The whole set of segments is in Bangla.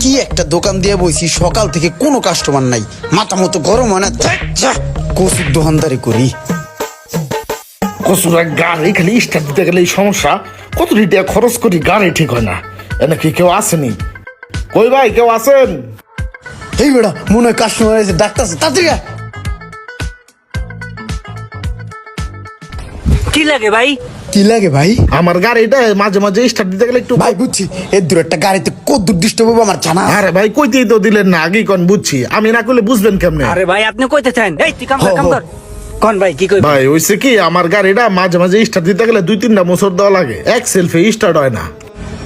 কি একটা দোকান দিয়ে বইছি, সকাল থেকে কোনো কাস্টমার নাই, মাথা মতো গরম হয় না। কচুর দোকানদারি করি। কচুরা গাড়ি খালি স্টার্ট দিতে গেলে এই সমস্যা, কত টাকা খরচ করি গাড়ি ঠিক হয় না। এনে কি কেউ আসেনি? কই ভাই কেউ আছেন? এই বেড়া মনে হয় কাস্টমার এসে ডাক্তার তাড়াতাড়ি আয়। কি লাগে ভাই? কি লাগে ভাই? আমার গাড়িটা মাঝে মাঝে স্টার্ট দিতে গেলে একটু ভাই বুঝছি, এর দূর একটা গাড়িতে কত দূর ডিস্টার্ব হবে আমার জানা। আরে ভাই কইতেই তো দিলেন না, আগেই কোন বুঝছি, আমি না করলে বুঝবেন কেমনে? আরে ভাই আপনি কইতে চান? এই তুই কাম কর, কাম কর। কোন ভাই কি কই? ভাই হইছে কি, আমার গাড়িটা মাঝে মাঝে স্টার্ট দিতে গেলে 2-3টা মোচড় দেওয়া লাগে, এক সেলফে স্টার্ট হয় না।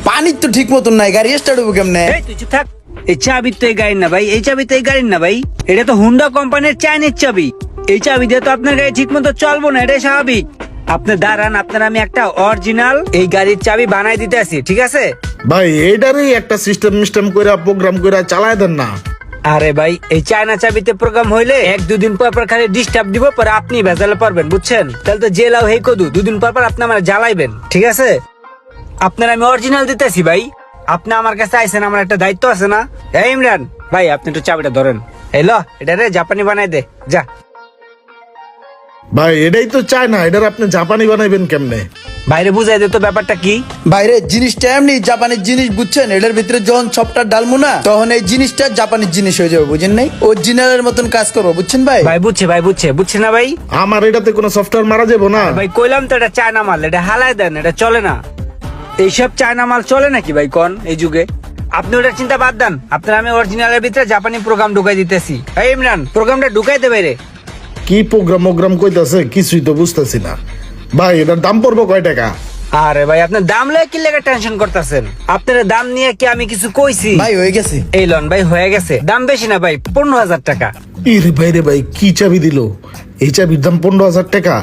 পানির তো ঠিক মতন নাই, গাড়ি স্টার্ট হবে কেমনে? এই তুই চুপ থাক। এই চাবি তো এই গাড়ির না ভাই, এই চাবি তো এই গাড়ির না ভাই, এটা তো হুন্ডা কোম্পানির চাইনিজ চাবি। এই চাবি দিয়ে তো আপনার গাড়ি ঠিক মতো চলবো না, এটাই স্বাভাবিক। আপনি দাঁড়ান, আপনার আমি একটা অরিজিনাল এই গাড়ির চাবি বানাই দিতে আসি, ঠিক আছে? ভাই এইটারই একটা সিস্টেম কইরা প্রোগ্রাম কইরা চালায় দেন না। আরে ভাই এই চায়না চাবিতে প্রোগ্রাম হইলে 1-2 দিন পর পর খালি ডিস্টার্ব দিব, পরে আপনি ভেজালে পারবেন, বুঝছেন? তাহলে তো জেলাও হেই কদু 2 দিন পর পর আপনি আমার জ্বালাইবেন, ঠিক আছে? আপনার আমি অরিজিনাল দিতেছি ভাই, আপনি আমার কাছে আইছেন, আমার একটা দায়িত্ব আছে না? এই ইমরান ভাই আপনি একটু চাবিটা ধরেন। এই ল, এটা রে জাপানি বানাই দে যা। ভাই এটাই তো চায় না, এটার আপনি জাপানি বানাইবেন কেমনে? বাইরে বুঝাই দে তো ব্যাপারটা কি। বাইরে জিনিসটা এমনি জাপানির জিনিস, বুঝছেন? এটার ভিতরে যখন সফটওয়্যার ডালমু না, তখন এই জিনিসটা জাপানির জিনিস হয়ে যাবে, বুঝেন নাই? অরিজিনালের মতন কাজ করবো, বুঝছেন ভাই? ভাই বুঝছে, ভাই বুঝছে না ভাই? আমার এটাতে কোনো সফটওয়্যার মারা যাবো না? ভাই কইলাম তো এটা চায়না মাল, এটা হালাই দেন, এটা চলে না। এইসব চায়না মাল চলে নাকি ভাই কোন এই যুগে? আপনি ওটার চিন্তা বাদ দেন, আপনার আমি অরিজিনালের ভিতরে জাপানি প্রোগ্রাম ঢুকাই দিতেছি। এই ইমরান প্রোগ্রামটা ঢুকাই দেবে রে। কি প্রোগ্রাম কইতাছে কিছুই তো বুঝতেছি না। ভাই এটার দাম পড়বো কয় টাকা? আরে ভাই আপনার দাম লয়ে কি লেগে টেনশন করতেছেন? আপনার দাম নিয়ে কি আমি কিছু কইছি? ভাই হয়ে গেছে। এই লন ভাই হয়ে গেছে, দাম বেশি না ভাই, 15,000 টাকা। রে ভাই কি চাবি দিল? এই চাবির দাম 15,000 টাকা?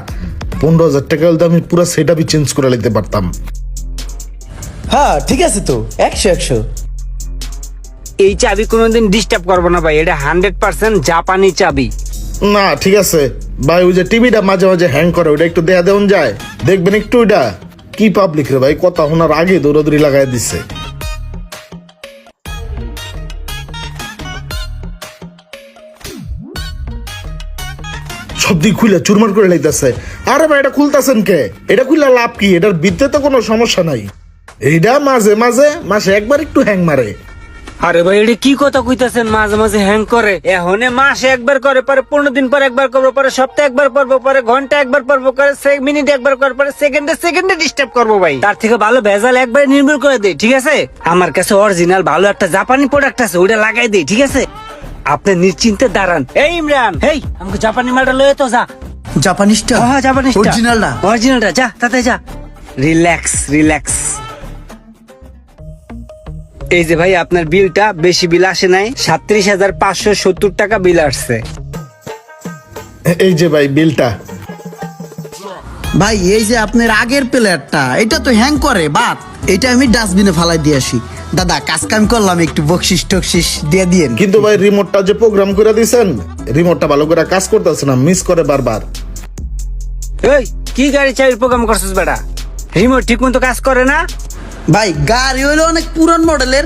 15,000 টাকা হলে তো আমি পুরো সেটআপই চেঞ্জ করে লিখতে পারতাম। হ্যাঁ ঠিক আছে তো, 100 এই চাবি কোনোদিন ডিস্টার্ব করবো না ভাই, এটা 100% জাপানি চাবি। না ঠিক আছে ভাই, ওই যে টিভিটা মাঝে মাঝে হ্যাং করে, ওটা একটু দেয়া দেওয়া যায়? দেখবেন একটু ওইটা। কি পাবলিক রে ভাই, কথা শোনার আগে দৌড়াদৌড়ি লাগাই দিচ্ছে। সব দিক খুলে চুরমার করে লাইতেছে। আরে ভাই এটা খুলতেছেন কে? এটা খুললে লাভ কি? এটার ভিতরে তো কোনো সমস্যা নাই। এইটা মাঝে মাঝে মাসে একবার একটু হ্যাং মারে। আরে ভাই এটা কি কথা কইতাছেন? মাঝে মাঝে হ্যাং করে? এহনে মাসে একবার করে, পরে 15 দিন পর একবার করবো, পরে সপ্তাহে একবার করবো, পরে ঘন্টা একবার করবো, করে মিনিট একবার করবো, পরে সেকেন্ডে ডিস্টার্ব করবো ভাই। তার থেকে ভালো ভেজাল একবার নির্মূল করে দেই, ঠিক আছে? আমার কাছে অরিজিনাল ভালো একটা জাপানি প্রোডাক্ট আছে, ওটা লাগাই দেই, ঠিক আছে? আপনি নিশ্চিন্তে দাঁড়ান। এই ইমরান, এই আমাকে জাপানি মালটা লয়ে তো যা। জাপানিজটা? হ্যাঁ জাপানিজটা, অরিজিনাল না? অরিজিনালটা, যা তাতে যা। রিল্যাক্স। এই যে ভাই আপনার বিলটা, বেশি বিল আসে নাই, 37,570 টাকা বিল আসছে। এই যে ভাই বিলটা। ভাই এই যে আপনার আগের প্লেয়ারটা, এটা তো হ্যাং করে, বাট এটা আমি ডাস্টবিনে ফালাই দিয়ে আসি। দাদা কাজ কাম করলাম, একটু বকশিস টকশিস দিয়ে দিয়েন। কিন্তু ভাই রিমোটটা যে প্রোগ্রাম করে দিয়েছেন, রিমোটটা ভালো করে কাজ করতেছে না, মিস করে বারবার। এই কি গাড়ি চাবির প্রোগ্রাম করছিস বেটা? রিমোট ঠিক মতো কাজ করে না? ভাই গাড়ি হইলো অনেক পুরান মডেলের,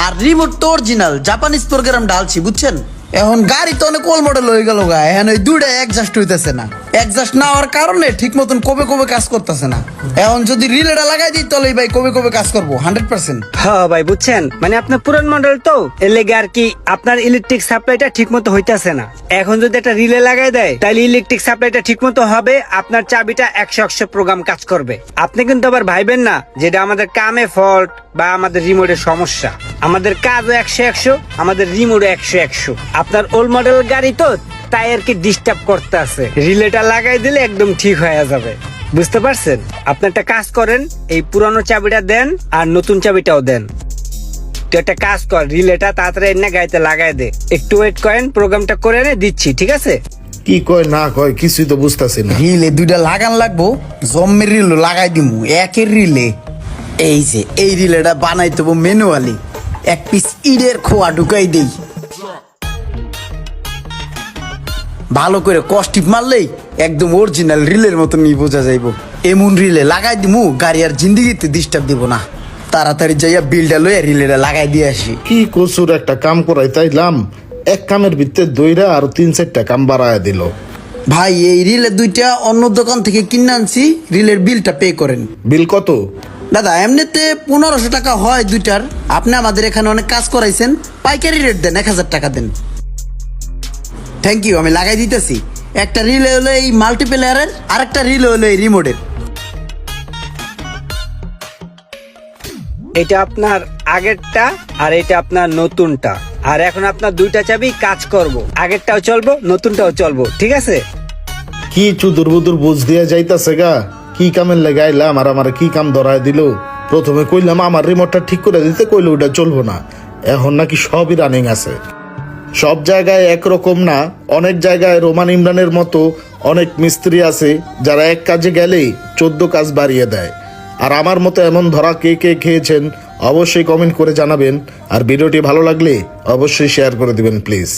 আর রিমোট তো অরিজিনাল জাপানিজ প্রোগ্রাম ডালছি, বুঝছেন? এখন গাড়ি তো অনেক ওল্ড মডেল হয়ে গেল গা, এখন ওই দুইটা অ্যাডজাস্ট হইতেছে না। অ্যাডজাস্ট না হওয়ার কারণে ঠিক মতন কবে কাজ করতেছে না। এখন যদি রিলেটা লাগাই দিই তাহলে ভাই কবে কাজ করবো 100%। হ্যাঁ ভাই বুঝছেন, মানে আপনার পুরান মডেল তো, এর লেগে আর কি আপনার ইলেকট্রিক সাপ্লাইটা ঠিক মতো হইতাছে না। এখন যদি একটা রিলে লাগাই দেয় তাহলে ইলেকট্রিক সাপ্লাইটা ঠিক মতো হবে, আপনার চাবিটা 100 প্রোগ্রাম কাজ করবে। আপনি কিন্তু আবার ভাইবেন না যেটা আমাদের কামে ফল্ট বা আমাদের রিমোটের সমস্যা। আমাদের কাজও 100, আমাদের রিমোটও 100। আপনার ওল্ড মডেল গাড়ি তো, তাই আর কি ডিস্টার্ব করতে আছে। রিলেটা লাগাই দিলে একদম ঠিক হয়ে যাবে, বুঝতে পারছেন? আপনি একটা কাজ করেন, এই পুরানো চাবিটা দেন আর নতুন চাবিটাও দেন। তুই একটা কাজ কর, রিলেটা তাড়াতাড়ি এনে গাড়িতে লাগাই দে, একটু ওয়েট করেন, প্রোগ্রামটা করে এনে দিচ্ছি, ঠিক আছে? কি কয় না কয় কিছুই তো বুঝতেছি না। রিলে দুইটা লাগান লাগবো, জম্মের রিল লাগাই দিমু একের রিলে। এই যে এই রিলেটা বানাই দেবো ম্যানুয়ালি, এক পিস ইটের খোয়া ঢুকাই দেই, ভালো করে কষ্টিপ মারলেই একদম অরিজিনাল রিলের মতনই বোঝা যাইব। এমন রিলে লাগাই দিমু গাড়ি আর জিন্দিগিতে ডিস্টার্ব দিব না। তাড়াতাড়ি যাইয়া বিলটা লইয়া রিলেটা লাগাই দিয়ে আসি। কি কচুর একটা কাম করাই তাইলাম, এক কামের ভিতরে দইরা আর 3-4টা কাম বাড়ায় দিল। ভাই এই রিলের দুইটা অন্য দোকান থেকে কিনে আনছি, রিলের বিলটা পে করেন। বিল কত? দাদা এমনিতে 1500 টাকা হয় দুইটার, আপনি আমাদের এখানে অনেক কাজ করাইছেন, পাইকারি রেট দেন, 1000 টাকা দেন। থ্যাংক ইউ, আমি লাগাই দিতেছি। একটা রিলে হলো এই মাল্টিপ্লেয়ারের, আর একটা রিলে হলো এই রিমোটের। এটা আপনার আগেরটা আর এটা আপনার নতুনটা। আর এখন আপনার দুইটা চাবি কাজ করব, আগেরটাও চলবো নতুনটাও চলবো, ঠিক আছে? কি চুদুর বুদুর বুঝ দিয়া যাইতাছে গা, কি কামের লেগে আইলাম আর আমার কি কাম ধরায় দিল। প্রথমে কইলাম আমার রিমোটটা ঠিক করে দিতে, কইলো ওটা চলবো না, এখন নাকি সবই রানিং আছে। সব জায়গায় একরকম না, অনেক জায়গায় রোমান ইমরানের মতো অনেক মিস্ত্রি আছে যারা এক কাজে গেলেই 14 কাজ বাড়িয়ে দেয়। আর আমার মতো এমন ধরা কে কে খেয়েছেন অবশ্যই কমেন্ট করে জানাবেন। আর ভিডিওটি ভালো লাগলে অবশ্যই শেয়ার করে দিবেন প্লিজ।